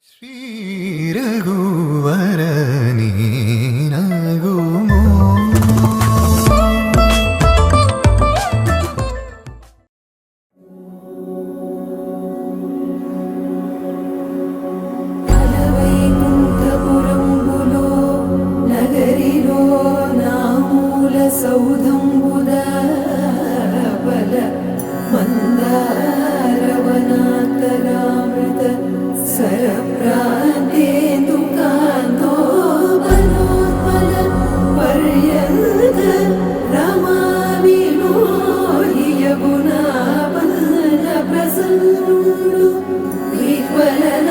శ్రీ రఘువరని నగుమో సౌధంబుద మందారవనాతరామృత సరప్రాంతేందుకాంతో మనోత్పల పర్యంత రమావినోయగుణాపన్న ప్రసన్నుడు విహ్వలనారేంద్రము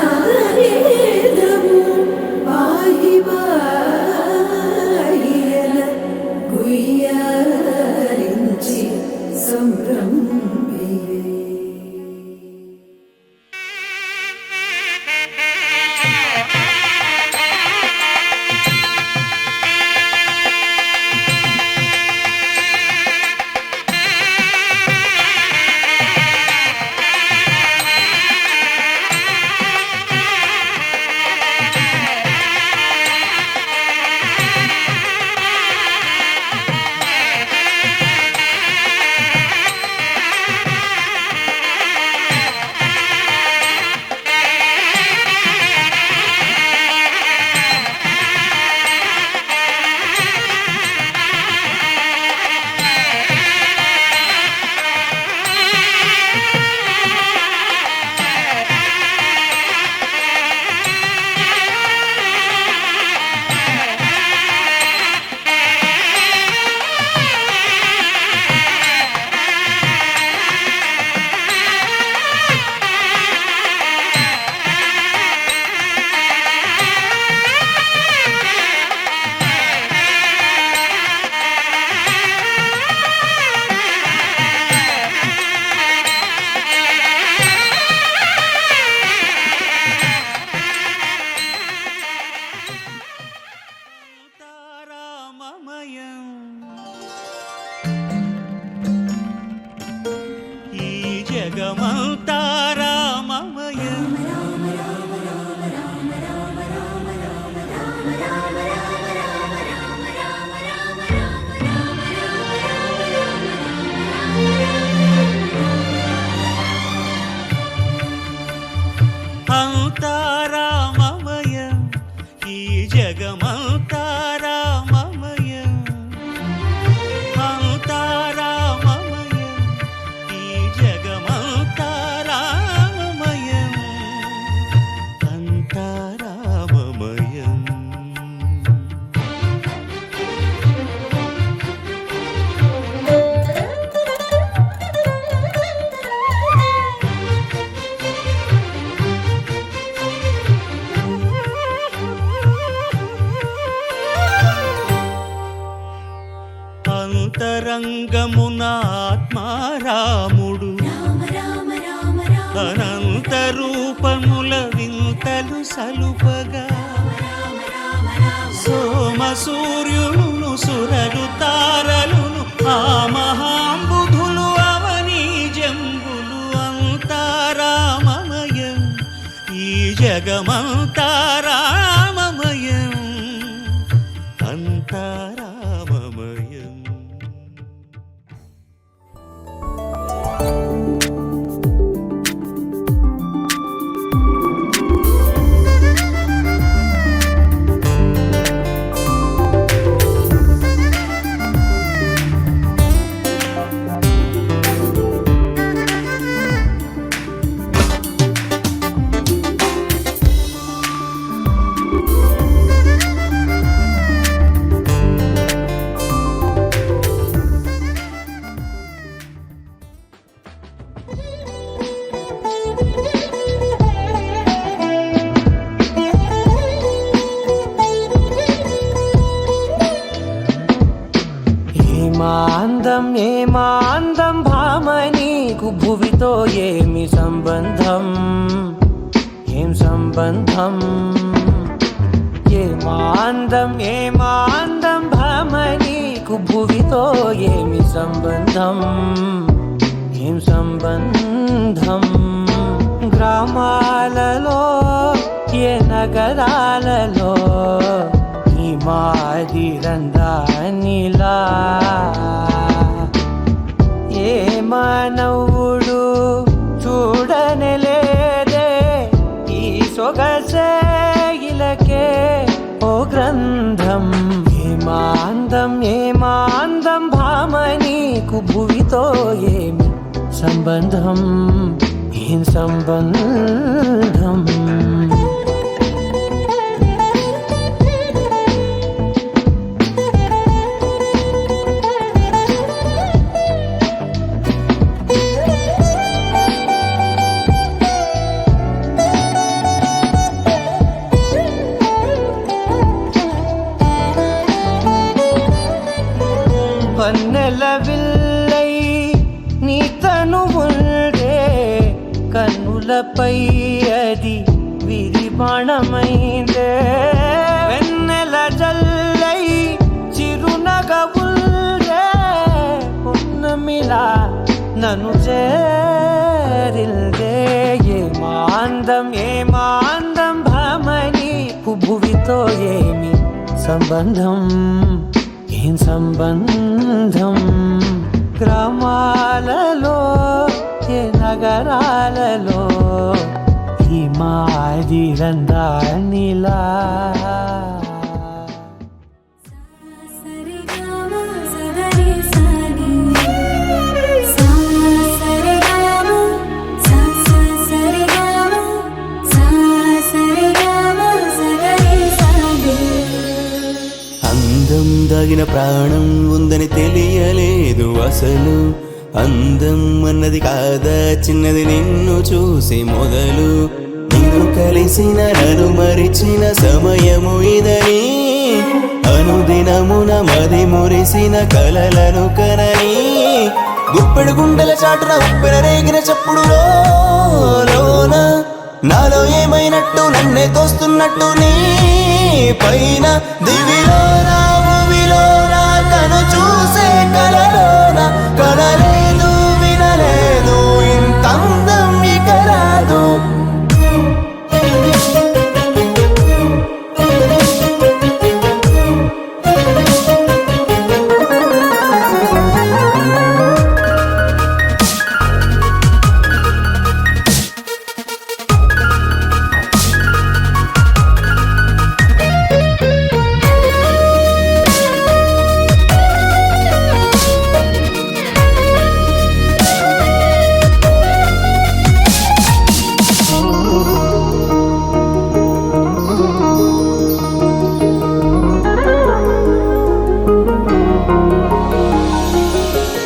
పాహి పాహియన గుయ్యారించి సంభ్రమియే. జగమంతా రామమయం అంతా రామమయం ఈ జగమంతా రామమయం అంతా రామమయం ఈ జగమంతా రామమయం అంతా రామమయం. అంతరంగమున ఆత్మారాముడు అనంత రూపముల వింతలు సలుపగా సోమ సూర్యులను సురలు తారలును ఆ మహాంబుధులు అవనీ జంబులు అంతా రామమయం ఈ జగమంతా రామమయం అంతా రామమయం. ఏమాందం భామ నీకు భువితో ఏమి సంబంధం ఏం సంబంధం ఏమాందం భామ నీకు భువితో ఏమి సంబంధం ఏం సంబంధం గ్రామాలలో నగరాలలో ఈ మాదిరందానిలా ఏ మానవుడు చూడనలేదే ఈ సొగసే ఇలకే ఓ గ్రంథం. ఏమాందం భామ నీకు భువితో ఏమి సంబంధం, ఏం సంబంధం. పన్నెల విల్లై నీ తనువుండే కన్నులపై అది విరిబాణమైందే. వెన్నెల జల్లై చిరునగవుల్డే పున్నమిలా నన్ను చేరిల్దే. ఏమాందం భామని భువితో ఏమి సంబంధం, ఏం సంబంధం. గ్రామాలలో ఏ నగరాలలో ఈ మాదిరందానిలా. అందం దాగిన ప్రాణం ఉందని తెలియలేదు అసలు. అందం అన్నది కాదా చిన్నది నిన్ను చూసి మొదలు. నిన్ను కలిసిన నన్ను మరిచిన సమయము ఇదని, అనుదినమున మది మురిసిన కలలను కనని. గుప్పెడు గుండెల చాటున ఉప్పెన రేగిన చప్పుడులో లోన నాలో ఏమైనట్టు నన్నే తోస్తున్నట్టు నీ పైన. దివిలోన భూమిలోన కను చూసే కలలోన కలలేదు వినలేదు ఇంత అందం ఇక రాదు.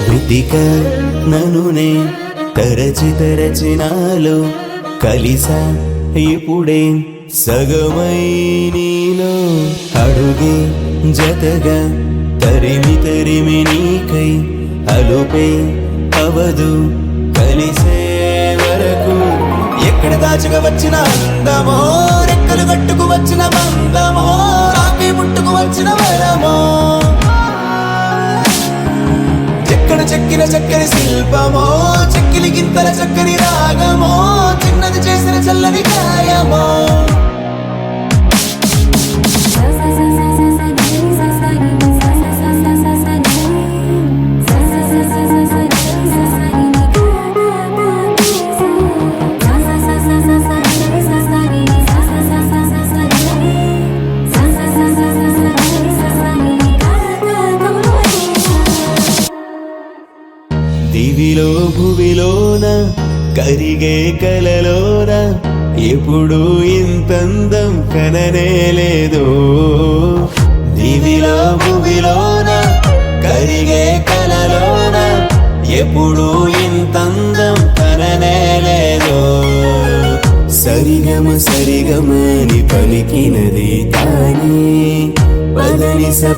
వెతిక ననునే తరచి నాలో కలిసా ఇప్పుడే సగమై నీలో. అడుగే జతగా తరిమి నీకై అలుపే అవదు కలిసే వరకు. ఎక్కడ దాచుకు వచ్చిన అందమో, రెక్కలు కట్టుకు వచ్చిన బంధమో, రాకి ముట్టుకు వచ్చిన వరమో. చెక్కిన చక్కని శిల్పమో, చెక్కిలి గింతల చక్కని రాగమో, చిన్నది చేసిన చల్లని గాయమో. దివిలో భువిలోన కరిగే కలలోన ఎప్పుడు ఇంతందం కననే లేదు. దివిలో భువిలోన కరిగే కలలోన ఎప్పుడు ఇంతందం కననే లేదు. సరిగమ సరిగమని పలికినది తానే,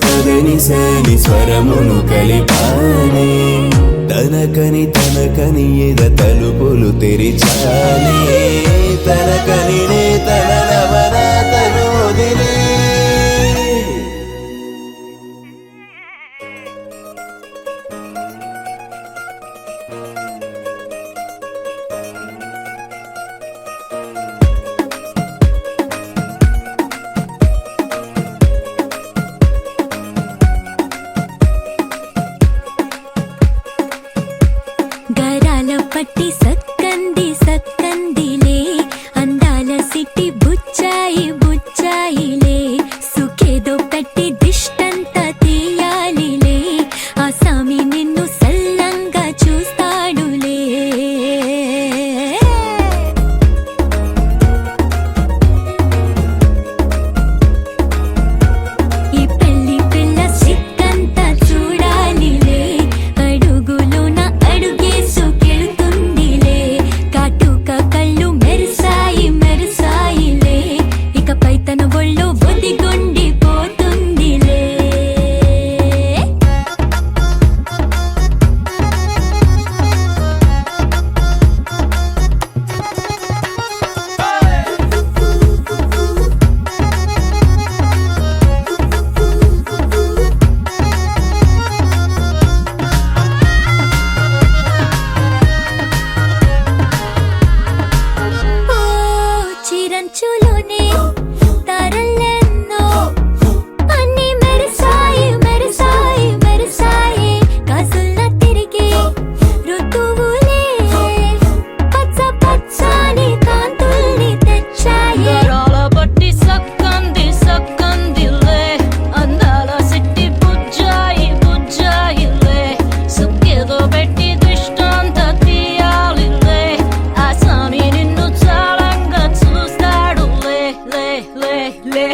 పదనిసని స్వరమును కలిపానే. తనకని ఎద తలుపులు తెరిచానే, తనకని తన నవరాతను వదిలే. బుచ్చాయి బుచ్చాయిలే సుఖేదో పెట్టి దిష్టంత తీయాలిలే ఆ సామి నిన్ను సల్లంగా చూస్తాడులే ఈ పెళ్లి పిల్ల సిక్కంతా చూడాలిలే అడుగులోన అడుగేసుకెళ్తుందిలే కాటుక కళ్ళు మెరిసాయి మెరిసాయిలే ఇకపై తన ఒళ్ళు బొదిగొండిపోతుందిలే ఓ చిరంచులోనే తారలెన్నో అన్ని మెరిసాయి మెరిసాయి మెరిసాయి కాసుల తిరిగి ఋతువులే పచ్చ పచ్చని కాంతుల్ని తెచ్చాయి గరాల బట్టి సక్కంది సక్కందిలే అందాల సిట్టి బుజ్జాయి బుజ్జాయిలే సుక్కేదో పెట్టి దృష్టాంత తీయాలిలే ఆ స్వామి నిన్ను చాలంగా చూస్తాడు లే లే లే లే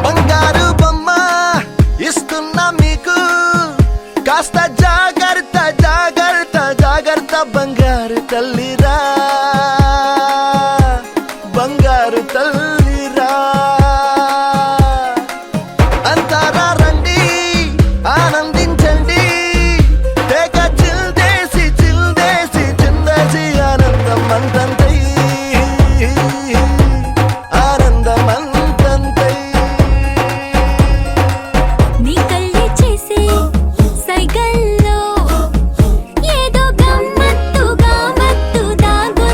బంగారు బొమ్మ ఇస్తున్నా మీకు కాస్త జాగ్రత్త జాగ్రత్త జాగ్రత్త బంగారు తల్లిరా బంగారు తల్లిరా అంతారా రండి ఆనందించండి తేక చిల్దేసి చిల్దేసి చిందేసి ఆనందం అంతంతై ఆనందం అంతంతై నీ కళ్ళే చేసే సైగల్లో ఏదో గమ్మత్తు గమ్మత్తు దాగు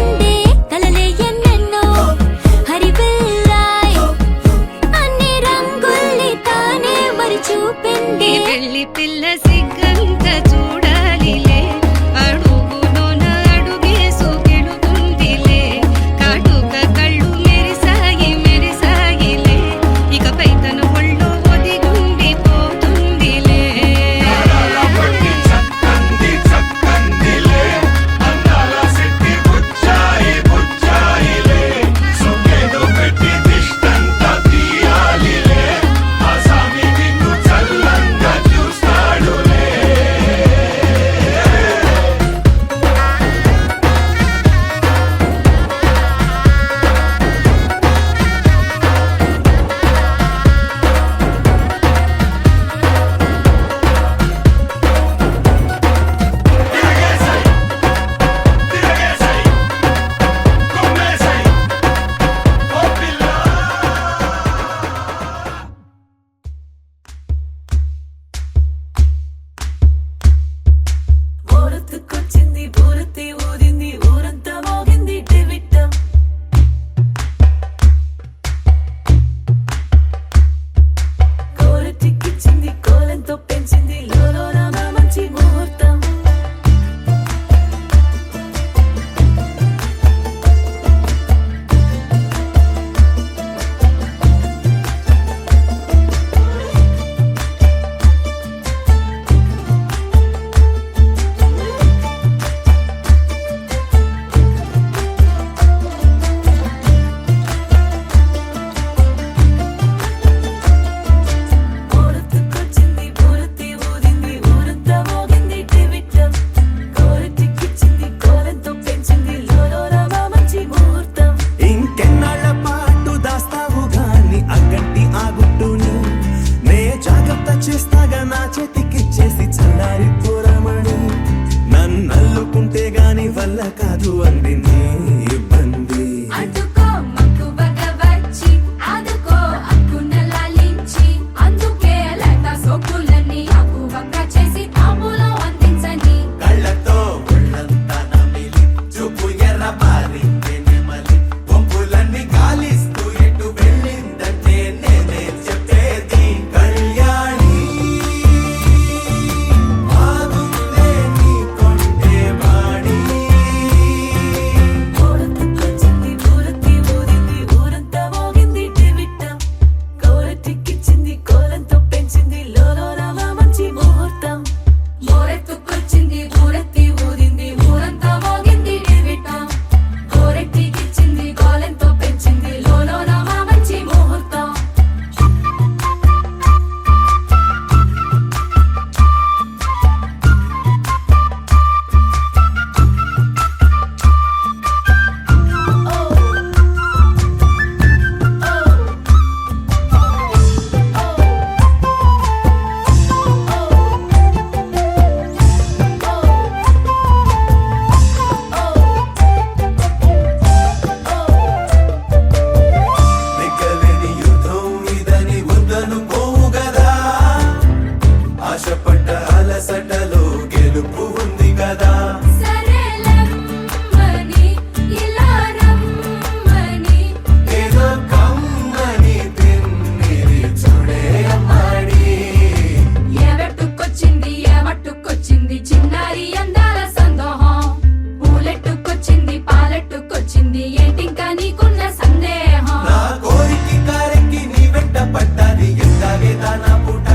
వచ్చింది ఏంటింకా నీకున్న సందేహం నా కోరికి కారెక్కి నీ వెంట పడ్డాది ఎంతగే దానా పూట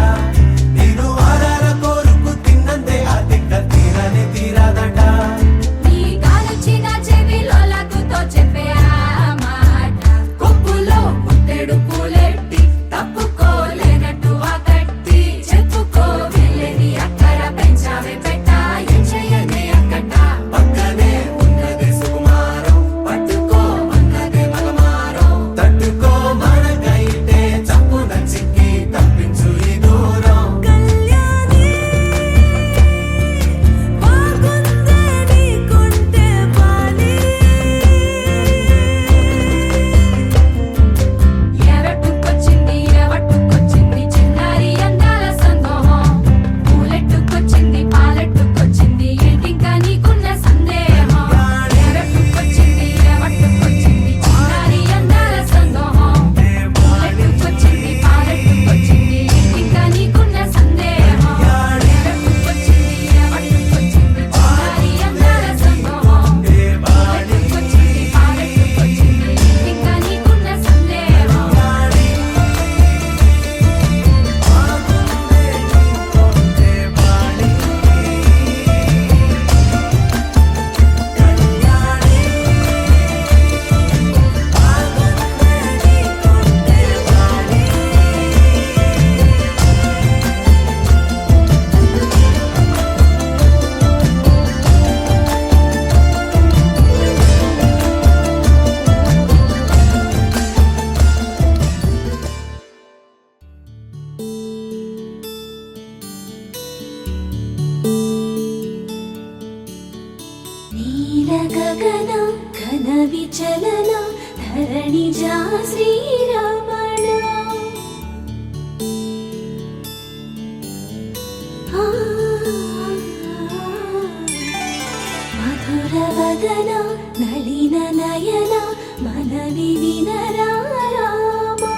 నేను ఆరార కోరుకు తిన్నందే ఆ తిక్క తీరనే తీరాదట నీ కాలొచ్చిన చెవిలో లాగుతో చెప్పే ఆ మాట కొప్పులో పుట్టెడు పూలెట్టి తప్పుకోలేనట్టు ఆ కట్టి చెప్పుకో వెళ్ళని అక్కడ పెంచావే పెట్ట ఏం చెయ్యనే అక్కట పక్కనే ఉన్నదే సుకుమారం పట్టుకో అన్నదే మగమారం తట్టుకో మనకైతే చప్పున చిక్కి తప్పించు ఈ దూరం కళ్యాణి బాగుందే నీకుంటే బాలి ఎవట్టుకొచ్చింది చిన్నారి అందాల సందోహం పూలెట్టుకొచ్చింది పాలెట్టుకొచ్చింది ఏంటింకా నీకున్న సందేహం ఎవట్టుకొచ్చింది చిన్నారి అందాల సందోహం పూలెట్టుకొచ్చింది పాలెట్టుకొచ్చింది ఏంటింకా నీకున్న సందేహం ఎవట్టుకొచ్చింది చిన్నారి అందాల సందోహం పూలెట్టుకొచ్చింది పాలెట్టుకొచ్చింది ఏంటింకా నీకున్న సందేహం నీల గగన ఘన విచలన ధరణి జా శ్రీరమణ మధుర వదన నళిన నయన మనవి వినరా రామా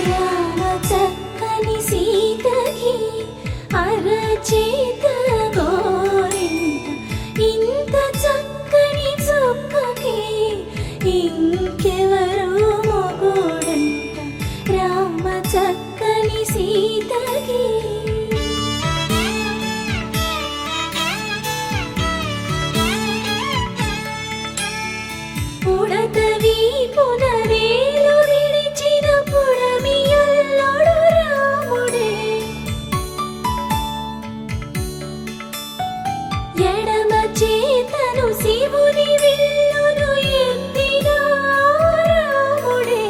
రామ చక్కని సీతకి అరచేత గోరింట ఇంత చక్కని చుక్కకి ఇంకెవరు మొగుడంట రామ చక్కని సీతకి ఉడత వీపున వేలు విడిచిన పుడమియల్లోడు రాముడే ఎడమ చేతను శివుని విల్లును ఎత్తిన రాముడే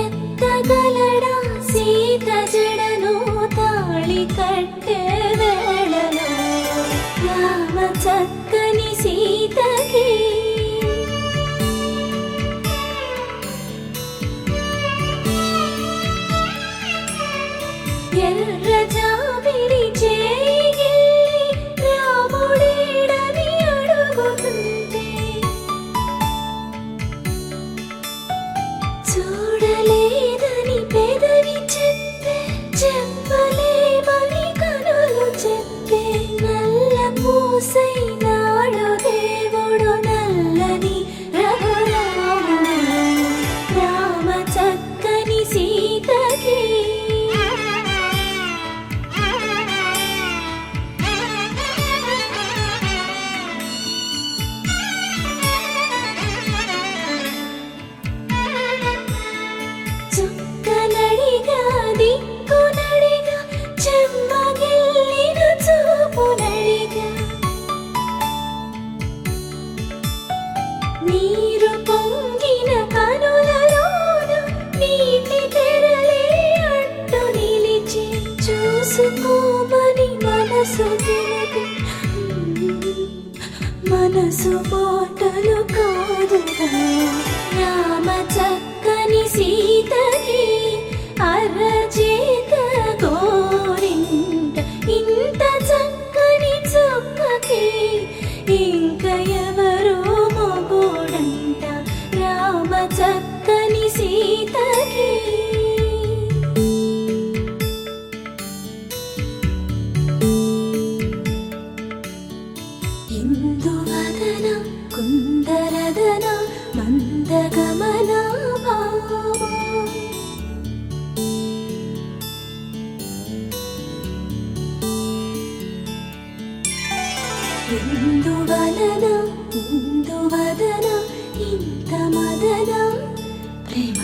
ఎత్తగలడా సీత జడను తాళి కట్టే వేళలో రామ చక్కని సీతకి ఎర్ర జాబిలి చేయి రాముడేడని అడుగుతుంటే చూడలేదని పెదవి చెప్పే చెప్పలేమని కనులు చెప్పే నల్ల పూసై నాడు దేవుడు నల్లని రఘురాముడు రామ చక్కని సీతకి చుక్కనడిగా దిక్కునడిగా చెమ్మగిల్లిన చూపునడిగా నీరు పొంగిన కనులలోన నీటి తెరలే అడ్డు నిలిచి చూసుకోమని మనసు తెలుగు మనసు మాటలు కాదుగా రామ చక్కని సీతకి అరచేత గోరింట ఇంత చక్కని చుక్కకి ఇంక ఎవరు మొగుడంట రామ చక్కని సీతకి ఎందువలన ఇందువదన ఇంత మదన ప్రేమ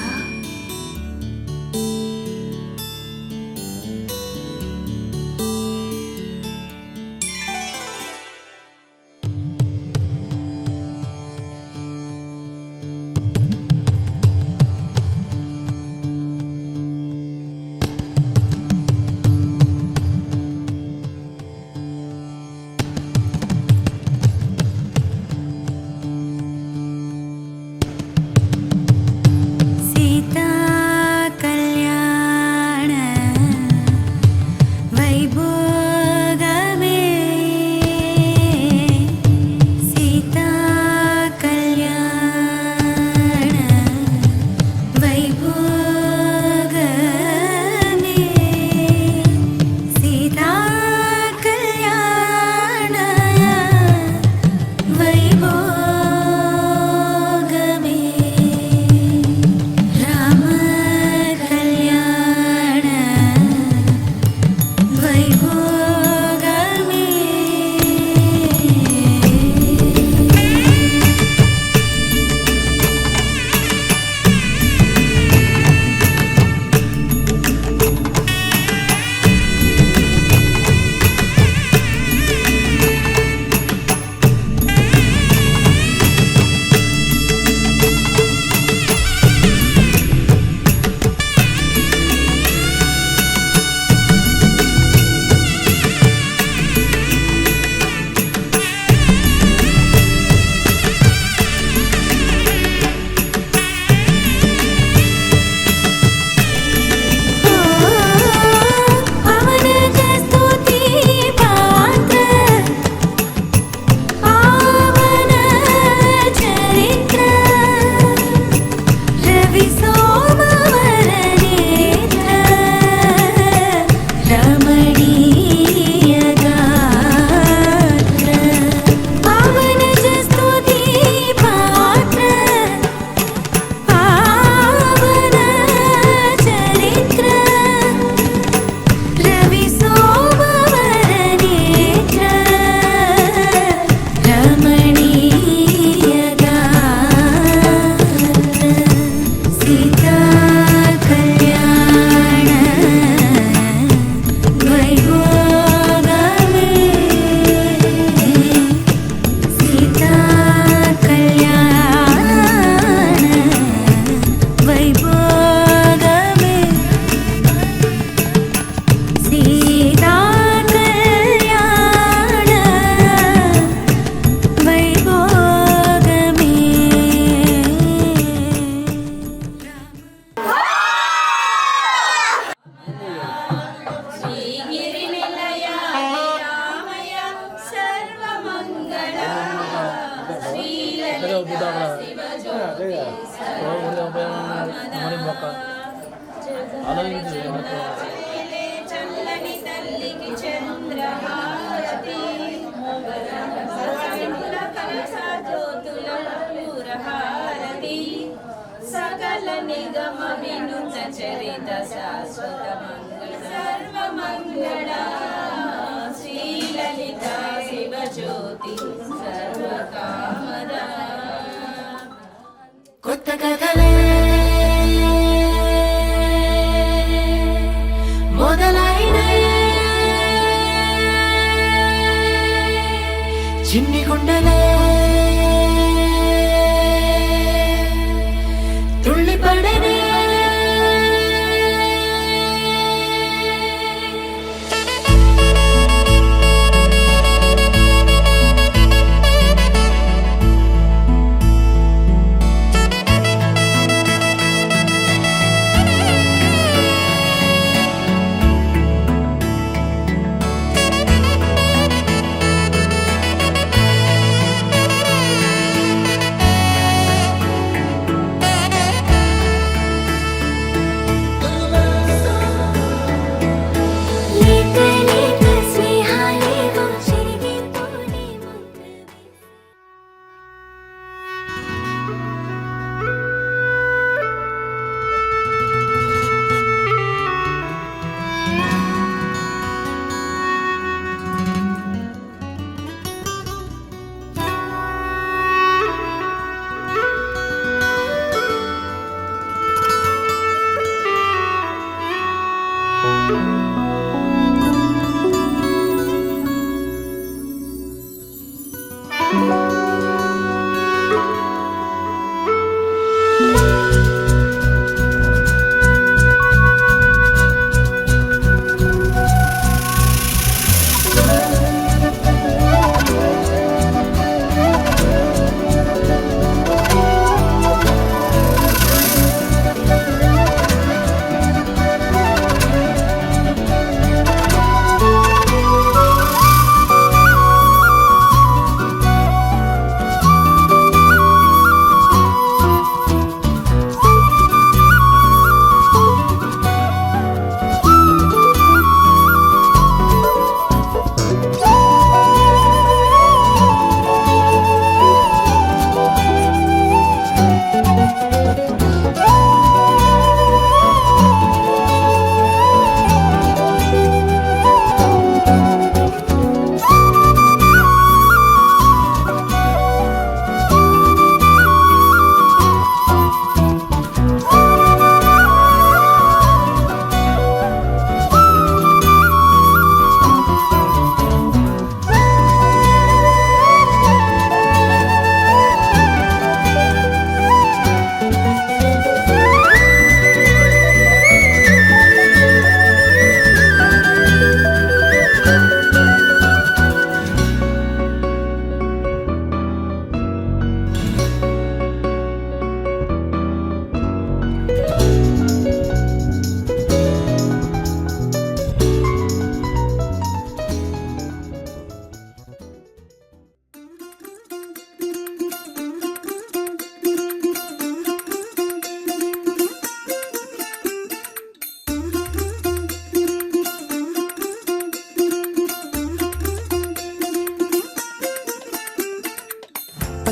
సీతా కళ్యాణ వైభోగమే సీతా కళ్యాణ వైభోగమే సీతా కళ్యాణ వైభోగమే రామ కళ్యాణ వైభోగమే పవన స్తుతి పాత్ర పావన చరిత్ర రవి సోమవర నేత్ర రమణీయ గాత్ర పవన స్తుతి పాత్ర పావన చరిత్ర రవి సోమవర నేత్ర రమణీయ గాత్ర సీతా కళ్యాణ వైభోగమే సీతా కళ్యాణ వైభోగమే సీతా కళ్యాణ వైభోగమే చల్లని తల్లికి చంద్రహారతి సర్వజనుల కలసాజ్యోతుల పూరహారతి సకల నిగమ వినుత చరిత శాశ్వత మంగళ సర్వమంగళ శ్రీలలిత శివజ్యోతి సర్వకామద కొత్త కథలే మొదలైనయే చిన్ని గుండెలే తుళ్ళిపడనే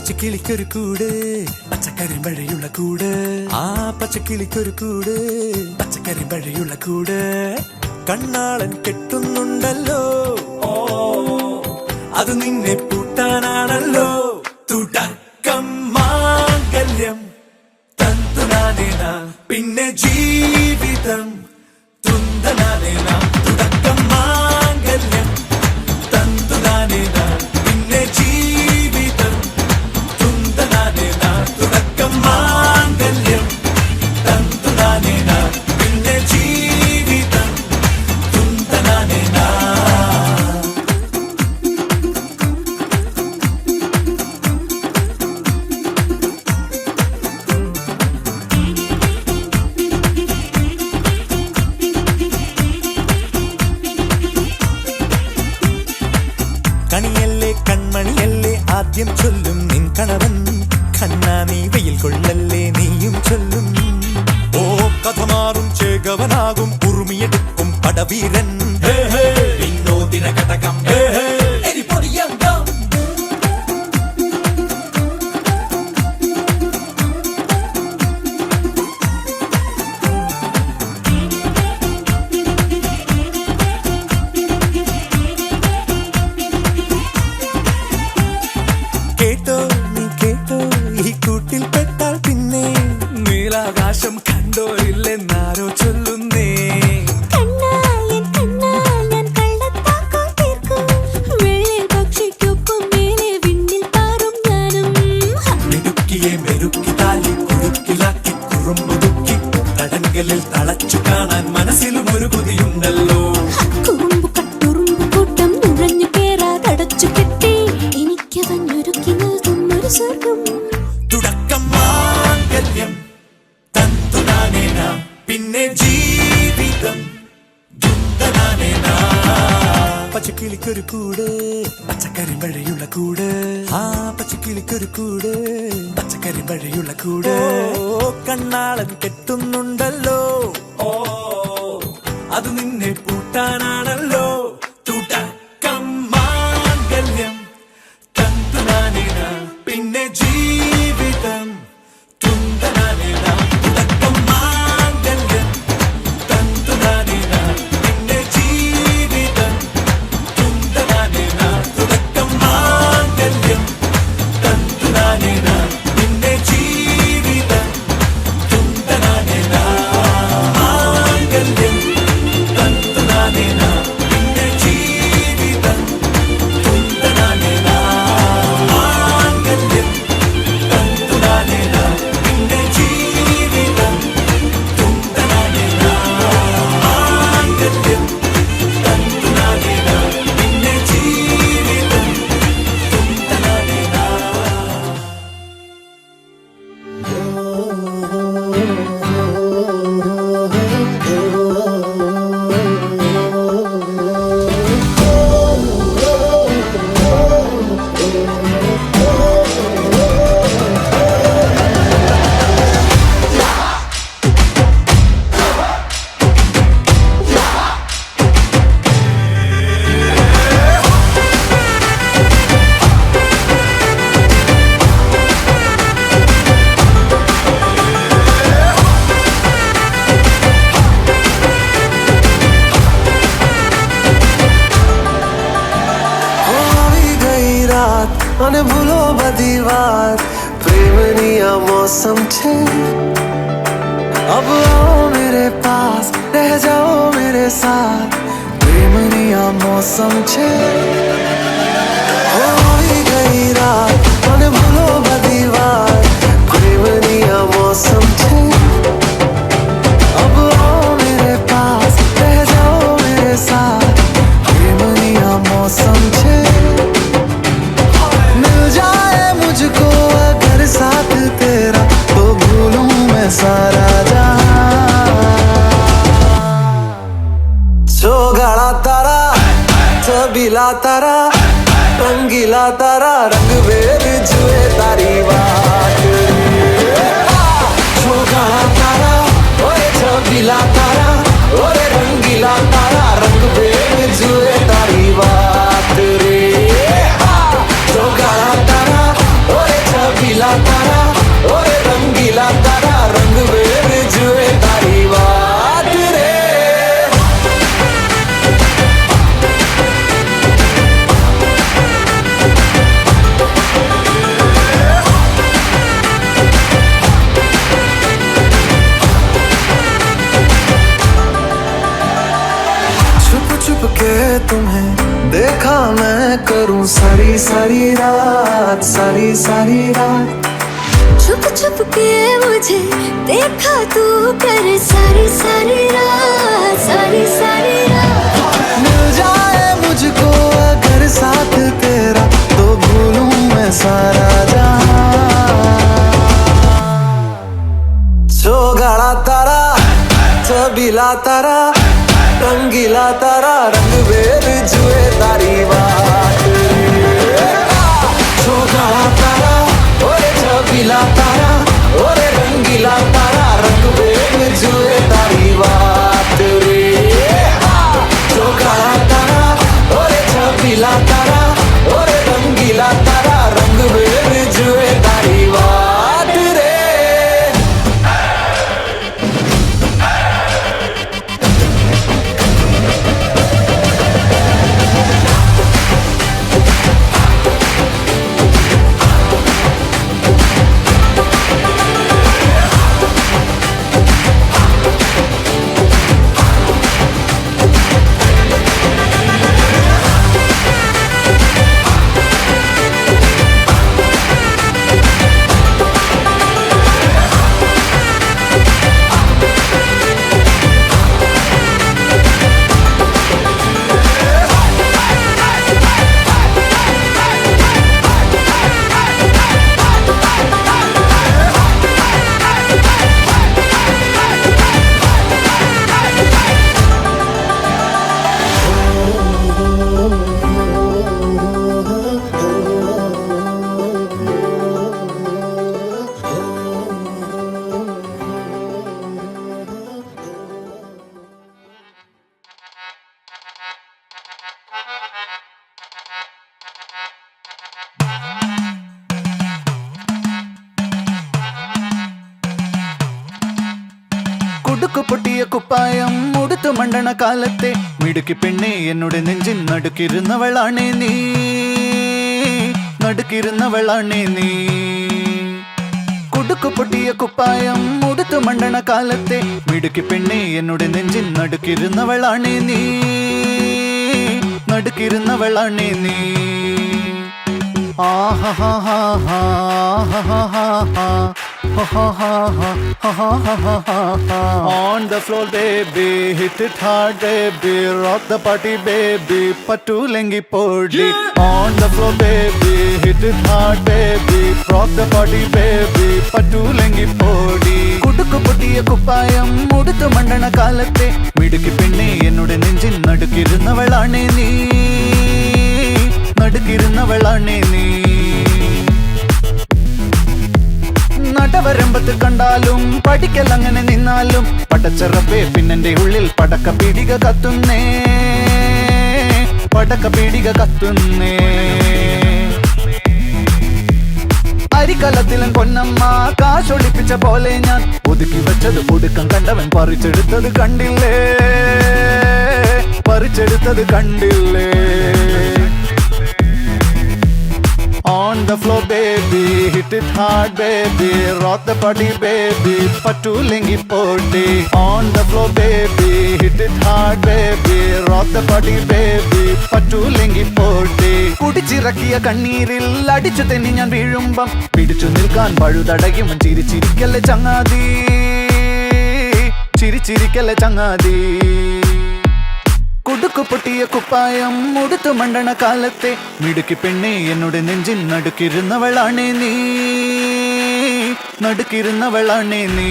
പച്ചക്കിളിക്കൊരു കൂട് പച്ചക്കരിമ്പഴയുള്ള കൂട് ആ പച്ചക്കിളിക്കൊരു കൂട് പച്ചക്കരിമ്പഴയുള്ള കൂട് കണ്ണാളൻ കെട്ടുന്നുണ്ടല്ലോ അത് നിന്നെ പൂട്ടാനാണല്ലോ തുടക്കം മാംഗല്യം തന്തുനാനേന പിന്നെ ജീവിതം തുന്തനാനേന തുടക്കം മാംഗല്യം തന്തുനാനേന പിന്നെ ജീവിതം തുന്തനാനേന തുടക്കം മാംഗല്യം തന്തുനാനേന പിന്നെ ജീവിതം തുന്തനാനേന കണിയല്ലേ കൺമണിയല്ലേ ആദ്യം ചൊല്ലും നിൻ കണവൻ കണ്ണാ നീ വെയിൽ കൊള്ളല്ലേ നീയും ചൊല്ലും ഓ കഥ മാറും ചേകവനാകും ഉറുമിയെടുക്കും പടവീരൻ വിനോദിന ഘടകം എരിപൊടിയങ്കം കേട്ടോ നീ കേട്ടോ ഈ കൂട്ടിൽ പെട്ടാൽ പിന്നെ നീലാകാശം കണ്ടോരില്ലെന്നാരോ ചൊല്ലുന്നേ മിടുക്കിയെ മെരുക്കി താലി കുരുക്കിലാക്കി കുറുമ്പുതുക്കി തടങ്കലിൽ തളച്ചു കാണാൻ മനസ്സിലും ഒരു കൊതിയുണ്ടല്ലോ തുടക്കം മാംഗല്യം തന്തുനാനേന പിന്നെ ജീവിതം ദുന്തനാനേന പച്ചക്കിളിക്കൊരു കൂട് പച്ചക്കരിമ്പഴയുള്ള കൂട് ആ പച്ചക്കിളിക്കൊരു കൂട് പച്ചക്കരിമ്പഴയുള്ള കൂട് കണ്ണാളൻ കെട്ടുന്നുണ്ടല്ലോ അത് നിന്നെ പൂട്ടാനാണല്ലോ തുടക്കം മാംഗല്യം തന്തുനാനേന പിന്നെ ജീവിതം തുന്തനാനേന തുടക്കം മാംഗല്യം തന്തുനാനേന പിന്നെ ജീവിതം തുന്തനാനേന തുടക്കം മാംഗല്യം തന്തുനാനേന പിന്നെ ജീവിതം തുന്തനാനേന മാംഗല്യം തന്തുനാനേന പിന്നെ ജീവിതം തുന്തനാനേന മാംഗല്യം തന്തുനാനേന പിന്നെ ജീവിതം തുന്തനാനേന മാംഗല്യം തന്തുനാനേന പിന്നെ ജീവിതം തുന്തനാനേന અને ભૂલો બધી વાત પ્રેમની આ મૌસમ છે अब आओ मेरे पास रह जाओ मेरे साथ प्रेमनी आ मौसम छे होई गई रात અને ભૂલો બધી વાત પ્રેમની આ મૌસમ છે अब आओ मेरे पास रह जाओ मेरे साथ प्रेमनी आ मौसम छे मिल जाए मुझको अगर साथ तेरा तो भूलूं मैं सारा जहां सोगाड़ा तारा छबीला तारा रंगीला तारा रंग वेद जुए तारी बात सोगाड़ा तारा ओए छबीला तारा ओए रंगीला तारा रंग वेद जुए तारी बात रे सोगाड़ा तारा ओए तुम्हें देखा मैं करूं सारी सारी रात, सारी सारी रात। छुप छुप के मुझे देखा तू कर सारी सारी रात, सारी सारी रात। मिल जाए मुझको अगर साथ तेरा तो भूलूं मैं सारा जहां। चौगाड़ा तारा, छबीला तारा, रंगीला तारा, रंग बेर जुए तारी बात। चौगाड़ा तारा, ओरे छबीला तारा, ओरे रंगीला तारा, रंग बेर जुए तारी बात रे। चौगाड़ा तारा, ओरे छबीला तारा, ओरे रंगीला तारा, रंग बेर जुए तारी बात रे। കുടുക്കു പൊട്ടിയ കുപ്പായം ഉടുത്തു മണ്ടണ കാലത്തെ മിടുക്കി പെണ്ണെ എന്നുടെ നെഞ്ചിൻ നടുക്കിരുന്നവളാണേ നീ, നടുക്കിരുന്നവളാണേ നീ. കുടുക്കു പൊട്ടിയ കുപ്പായം ഉടുത്തു മണ്ടണ കാലത്തെ മിടുക്കി പെണ്ണെ എന്നുടെ നെഞ്ചിൻ നടുക്കിരുന്നവളാണേ നീ, നടുക്കിരുന്നവളാണേ നീ. On the floor baby, hit it hard baby, rock the party baby, patulengi podi. On the floor baby, hit it hard baby, rock the party baby, patulengi podi. കുടുക്കു പൊട്ടിയ കുപ്പായം ഉടുത്തു മണ്ടണ കാലത്തെ മിടുക്കി പെണ്ണെ എന്നുടെ നെഞ്ചിൻ നടുക്കിരുന്നവളാണേ നീ, നടുക്കിരുന്നവളാണേ നീ. നടവരമ്പത്ത് കണ്ടാലും പഠിക്കൽ അങ്ങനെ നിന്നാലും പടച്ചറപ്പേ പിന്നെന്റെ ഉള്ളിൽ പടക്ക പീടിക കത്തുന്നേ, പടക്ക പീടിക കത്തുന്നേ. അരിക്കലത്തിലും പൊന്നമ്മ കാശൊളിപ്പിച്ച പോലെ ഞാൻ ഒതുക്കി വെച്ചത് ഒടുക്കം കണ്ടവൻ പറിച്ചെടുത്തത് കണ്ടില്ലേ, പറിച്ചെടുത്തത് കണ്ടില്ലേ. On the floor baby, hit it hard baby, rock the party baby, patulengi podi. On the floor baby, hit it hard baby, rock the party baby, patulengi podi. കുടിച്ചിറക്കിയ കണ്ണീരിൽ അടിച്ചു തെന്നി ഞാൻ വീഴുമ്പം പിടിച്ചു നിൽക്കാൻ പഴുതടയും ചിരിച്ചിരിക്കല്ലേ ചങ്ങാതി, ചിരിച്ചിരിക്കല്ലേ ചങ്ങാതി. കുടുക്കു പൊട്ടിയ കുപ്പായം ഉടുത്തു മണ്ടണ കാലത്തെ മിടുക്കി പെണ്ണെ എന്നുടെ നെഞ്ചിൻ നടുക്കിരുന്നവളാണേ നീ, നടുക്കിരുന്നവളാണേ നീ.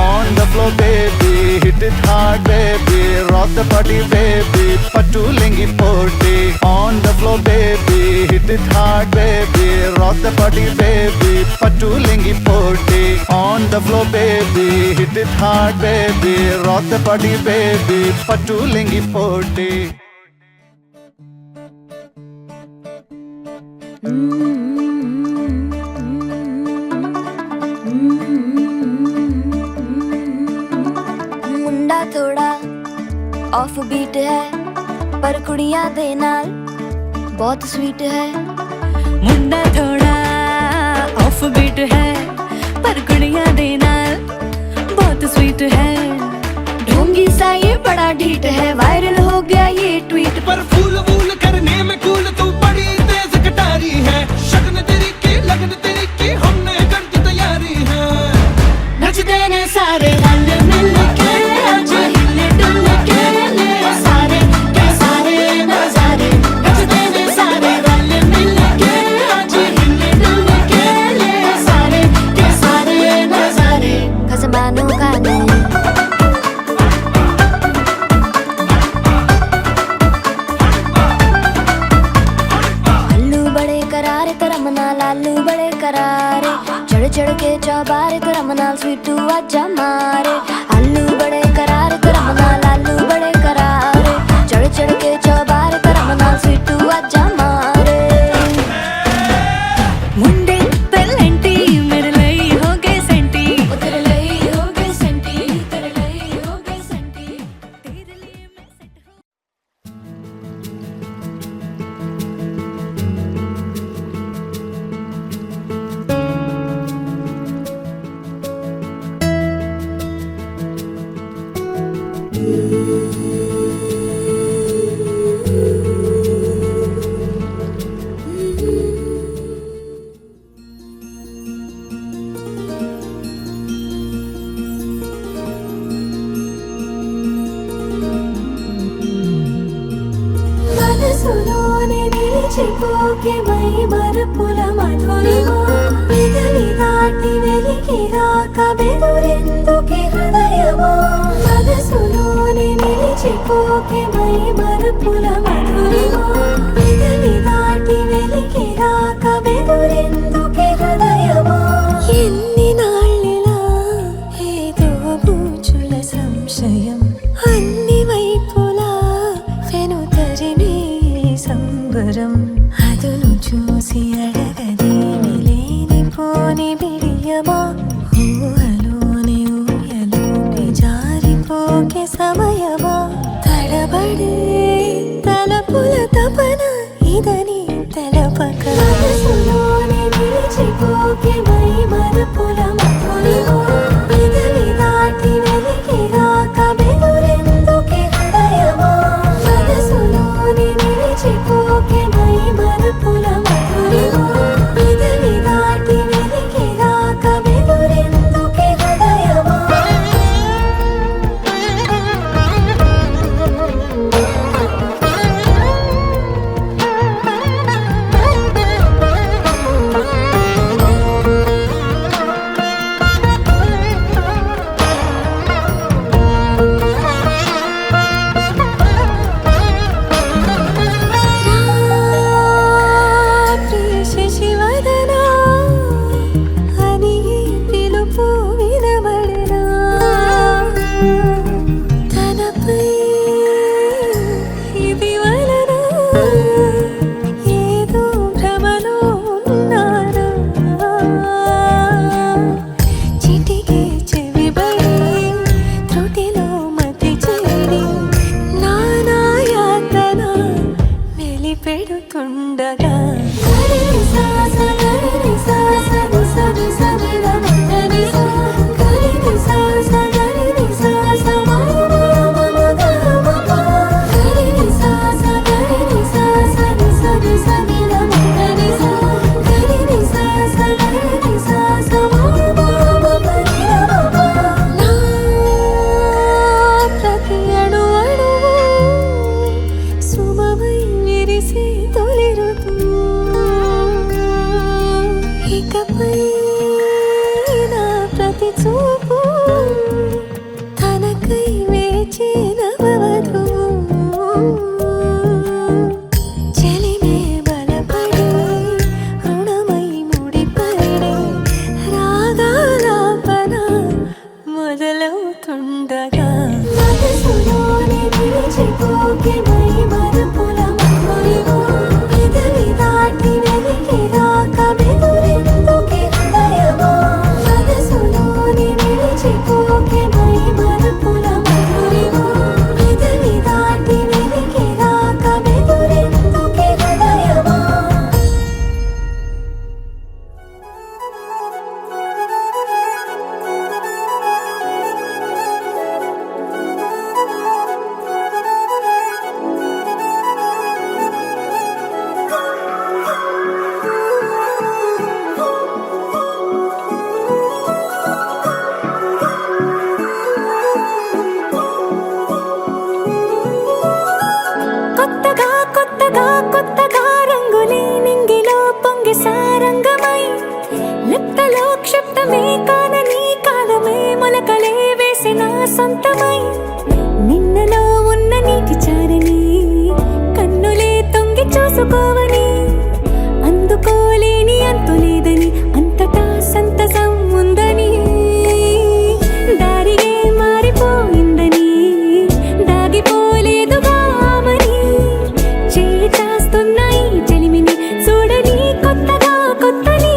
On the floor baby, hit it hard baby, rock the party baby, patulengi podi. On the floor baby, hit it hard baby, rock the party baby, patulengi podi. On the floor baby, hit it hard baby, rock the party baby, patulengi podi. मुंडा थोड़ा off beat है पर कुड़ियां दे नाल बहुत sweet है। मुंडा थोड़ा off beat है पर कुड़ियां दे नाल बहुत स्वीट है। ढोंगी सा ये बड़ा ढीठ है, वायरल हो गया ये ट्वीट। पर फूल वूल करने में कूल तू बड़ी तेज कटारी है, शगन तेरी की लगन तेरी की हमने कर दी तैयारी है। नचते ने सारे रल मिल के, आज हिले डुल के ले सारे के सारे नजारे। नचते ने सारे रल मिल के, आज हिले डुल के ले सारे के सारे नजारे। खसबानों का नहीं लालू बड़े करारे, चढ़ चढ़ के चौबारे तो रमना स्वीटू आजा मारे। आलू बड़े करारे तो रमना लालू बड़े करारे, चढ़ चढ़ के चौबारे तो रमना स्वीटू आजा मारे। मुंडे पेलेंटी मेरे लई हो गए सेंटी, तेरे लई हो गए सेंटी, तेरे लई हो गए सेंटी, तेरे लिए मैं सेट हूँ। మనసులోనే నిలిచిపోకే మై మరపుల మధురిమా, పెదవి దాటి వెలికి రాక బెదురెందుకే హృదయమా। మనసులోనే నిలిచిపోకే మై మరపుల మధురిమా, పెదవి దాటి వెలికి రాక బెదురెందుకే హృదయమా। ఎన్ని నాళ్ళిలా ఏదో బూచుల సంశయం, అన్ని వైపులా వెనుతరినే సంబరం। అదును చూసి అడగదేమి లేనిపోని బిడియమా, ఊహలోని ఊయలోకి జారిపోకే సమయమా। తడబడే తలపుల తపన ఇదని తెలపక, మనసులోనే నిలిచిపోకే మై మరపుల మధురిమా, పెదవి దాటి వెలికి రాక బెదురెందుకే హృదయమా। మనసులోనే నిలిచిపోకే మై మరపుల మధురిమా, పెదవి దాటి వెలికి రాక బెదురెందుకే హృదయమా। శశివదనా అని పిలుపు వినబడనా, తనపై ఇది వలన ఏదో భ్రమలో ఉన్నానా। చిటికే చెవిబడి త్రుటిలో మతి చేరి నానా యాతన వెలిపెడుతుండగా, ప్రతి అణు అణువు సుమమై విరిసే తొలి ఋతువు, ఇకపై నా ప్రతి చూపు తనకై వేచి నవవధువు। చెలిమే బలపడి రుణమై ముడిపడి రాగాలాపన మొదలవుతుండగా, మనసులోనే నిలిచిపోకే మై మరపుల మధురిమా, సొంతమై నిన్నలో ఉన్న నీటి చారని కన్నులే తొంగి చూసుకోవని అందుకోలేని అంతు లేదని అంతటా సంతసం ఉందని దారిగే మారిపోయిందని దాగిపోలేదుగా ఆమని చేయి చాస్తున్నాయి చెలిమిని చూడని కొత్తగా కొత్తని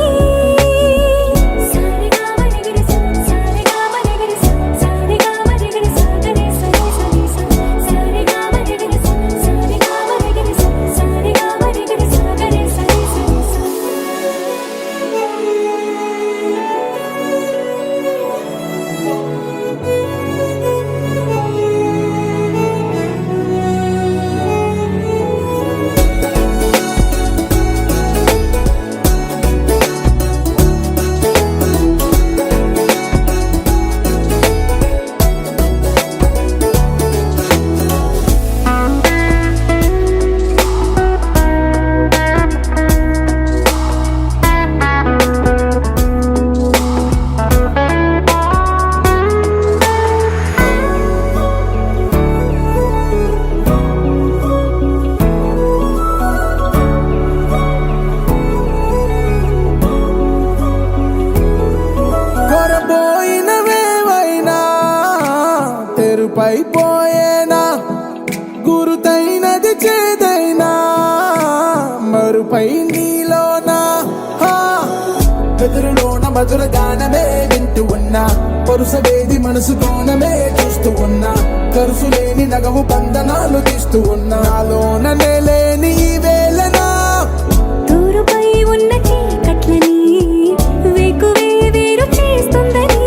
కొరబోయినవేవైనా తెరుపైపోయేనా గురుతైనది చేదైనా మరుపై నీలోనా ఎదురులోన మధుర గానమే వింటూ ఉన్నా పరుసవేది మనసు కోణమే చూస్తూ ఉన్నా కరుసులేని నగవు బంధనాలు తీస్తూ ఉన్నా నాలోన నేలేని ఈ వేళనా దూరుపై ఉన్న చీకట్లని వేకువే వేరు చేస్తుందని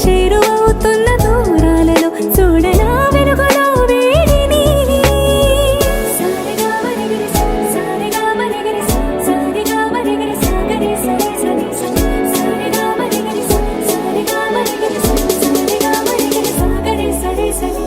చేరువవుతున్న దూరాలలో చూడనా వెలుగులో వేడిని సారిగా మరిగిరి సారిగా మరిగిరి సారిగా మరిగిరి సాగరి సరి సరి సారిగా మరిగిరి సారిగా మరిగిరి సారిగా మరిగిరి సాగరి సరి సరి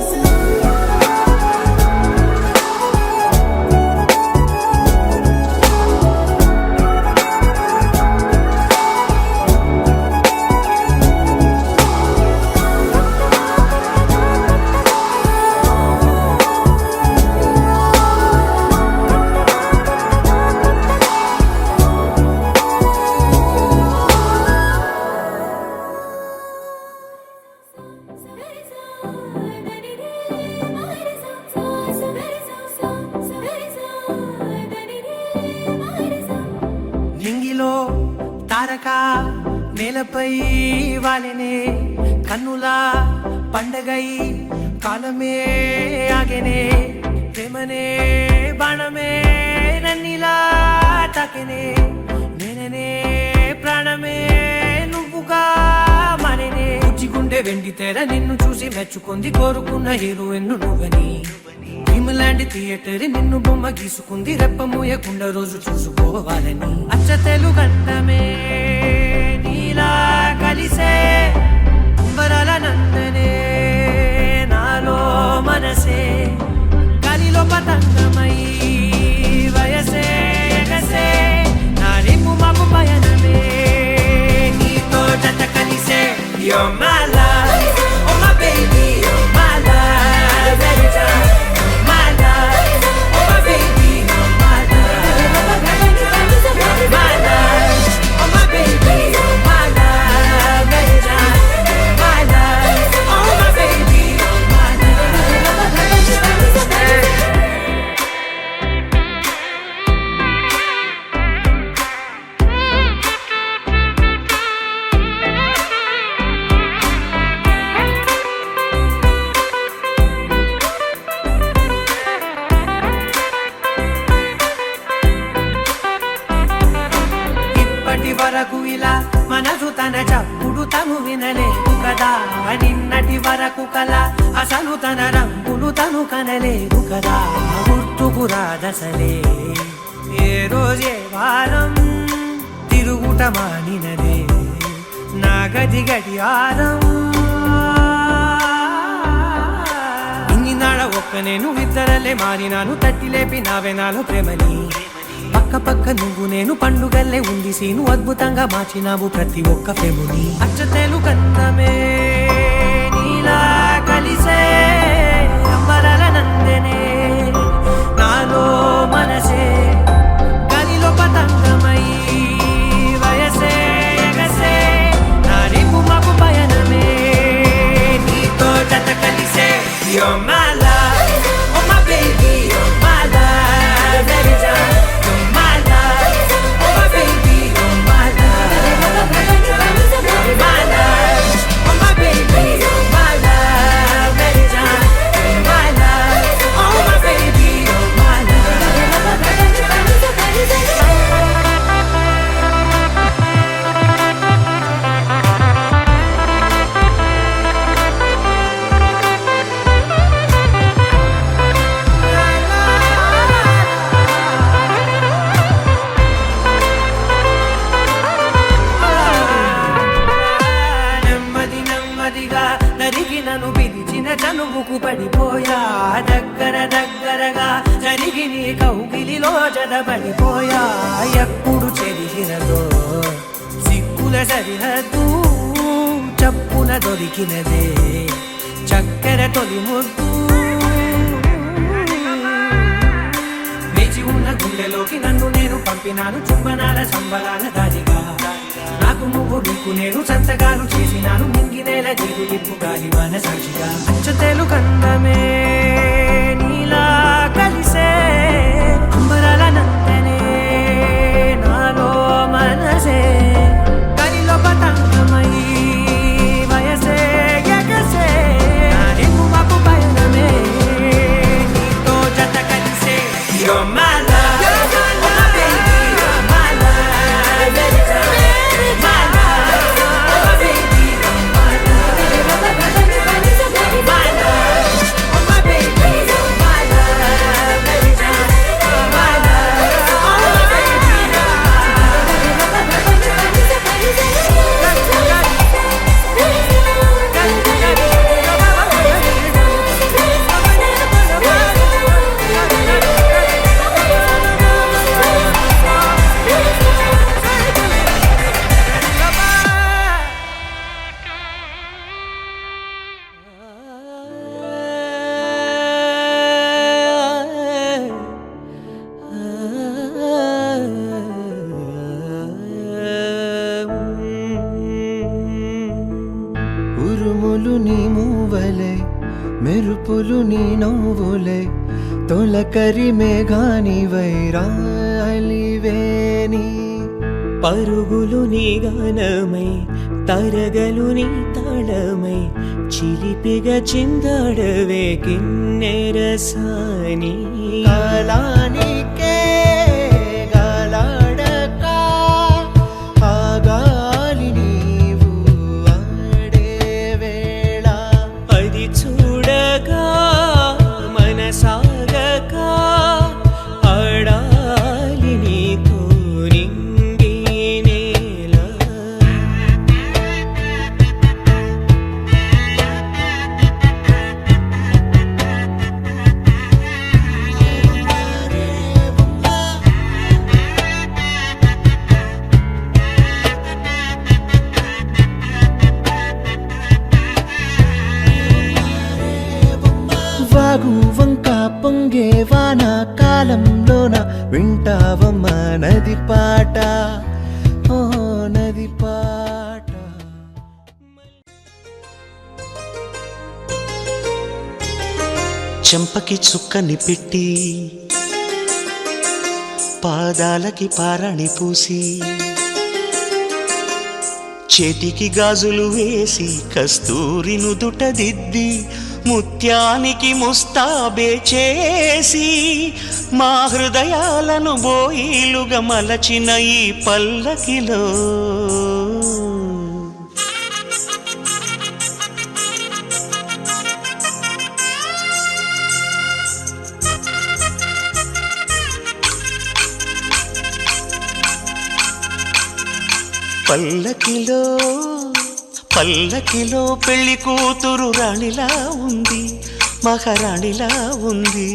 నింగిలో తారక నేలపై వాలినే కన్నులా పండగై కాలమే ఆగెనే ప్రేమనే బాణమే నన్నిలా తాకెనే నేననే ప్రాణమే నువ్వుగా మారేనే గుండె వెండి తెర నిన్ను చూసి మెచ్చుకుంది కోరుకున్న హీరోయిన్ నువ్వని భీములాంటి థియేటర్ నిన్ను బొమ్మ గీసుకుంది రెప్ప మూయకుండా రోజు చూసుకోవాలని అచ్చ తెలుగంటమే నీలా కలిసే అంబరాల నందనే నాలో మనసే గాలిలో పతంగమై వయసే ఎగసే నా రేపు మాకు పయనమే నీతో జత కలిసే You're my life, oh my baby, you're my life, every time. My life, oh my baby, you're my life. You're my life, oh my baby, you're my life, every time. My life, oh my baby, you're my life. ఇప్పటి వరకు ఇలా మనసు తన చప్పుడు తను వినలేదు కదా నిన్నటి వరకు కల అసలు తన రంగులు తను కనలేదు కదా గుర్తుకు రాదసలే ఏ రోజే వారం తిరుగుట మానినదే నా గది గడియారం ఇంగినాడ ఒక్క నేను ఇద్దరలే మారినాను తట్టి లేపి నావే నాలో ప్రేమని పక్క పక్క నువ్వు నేను పండుగల్లే ఉంది సీను అద్భుతంగా మార్చినావు ప్రతి ఒక్క ప్రేముని అచ్చ తెలుగందమే నీల నీలా కలిసే అంబరాల నందనే నాలో మనసే గదిలో పతంగమై వయసే ఎగసే నా రేపు మాకు పయనమే నీతో జత కలిసే You're my love, oh my baby, you're my love, baby down. You're my love, oh my baby, you're my love, baby down. You're my love, oh my baby, you're my love, baby down. You're my love, oh my baby, you're my love, baby down. నెమ్మది నెమ్మదిగా నరిగి నన్ను పిలిచిన చనువుకు పడిపోయా దగ్గర దగ్గరగా జరిగి నీ కౌగిలిలో జడబడిపోయా ఎప్పుడు చెరిగినదో సిక్కుల సరిహద్దు చప్పున దొరికినదే చక్కెర తొలి ముద్దు వేచి ఉన్న గుండెలోకి నన్ను నేను పంపినాను చుంబనాల సంబరాల దారిగా నాకు నువ్వు నీకు నేను సంతకాలు చేసినాను మింగినేల దిగు దిప్పు గాలి మన సాక్షిగా అచ్చతేలు కందమే నీలా కలిసే అంబరాల నందనే నాలో మనసే గదిలో పతంగమై వయసే ఎగసే నా రేపు మాకు పయనమే నీతో జత కలిసే You're my love, oh my baby, you're my love, baby down. You're my love, oh my baby, you're my love, my love, oh my baby, you're my love, baby down. You're my love, oh my baby, ఉరుములు నీ మూవలే మెరుపులు నీ నవ్వులే తొలకరి మేఘాని వైరాలివేని పరుగులు నీ గానమై తరగలు నీ తాళమై చిలిపిగా చిందాడవే కిన్నెరసాని కాలానికే గాలాడక ఆ గాలి నీవు ఆడే వేళ అది చూడగా మనసాగక ఆడాలి నీతో నింగి నేల వాగు వంక పొంగే వాన కాలంలోన వింటావమ్మ నది పాట ఓ నది పాట చెంపకి చుక్కని పెట్టి పాదాలకి పారాణి పూసి చేతికి గాజులు వేసి కస్తూరి నుదుట దిద్ది ముత్యానికి ముస్తాబే చేసి మా హృదయాలను బోయిలుగా మలచిన ఈ పల్లకిలో పల్లకిలో పల్లకిలో పెళ్లి కూతురు రాణిలా ఉంది, మహారాణిలా ఉంది.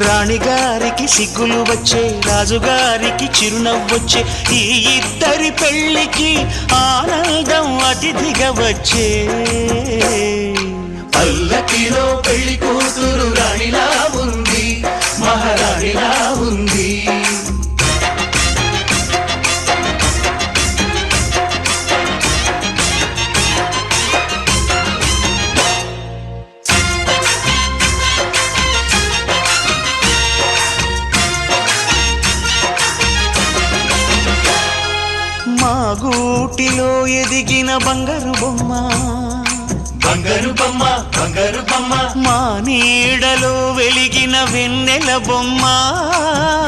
రాణిగారికి సిగ్గులు వచ్చే, రాజుగారికి చిరునవ్వొచ్చే, ఈ ఇద్దరి పెళ్ళికి ఆనందం అతిథిగా వచ్చే. పల్లకిలో పెళ్లి కూతురు రాణిలా ఉంది, మహారాణిలా ఉంది. మా గూటిలో ఎదిగిన బంగారు బొమ్మ, బంగారు బొమ్మ, బంగారు బొమ్మ. మా నీడలో వెలిగిన వెన్నెల బొమ్మ,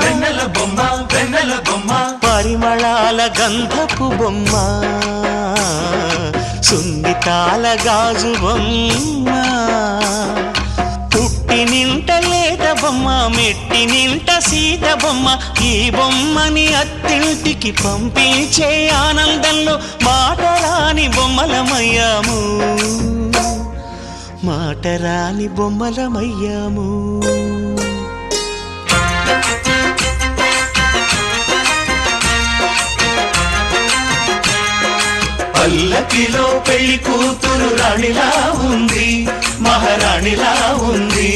వెన్నెల బొమ్మ, వెన్నెల బొమ్మ. పరిమళాల గంధపు బొమ్మ, సున్నితాల గాజు బొమ్మ. పుట్టి నింట లేత బొమ్మ, మెట్టి నింట సీత బొమ్మ. ఈ బొమ్మని అత్తింటికి పంపించే ఆనందంలో మాటరాని బొమ్మలమయ్యాము, మాటరాని బొమ్మలమయ్యాము. పల్లకిలో పెళ్లి కూతురు రాణిలా ఉంది, మహారాణిలా ఉంది.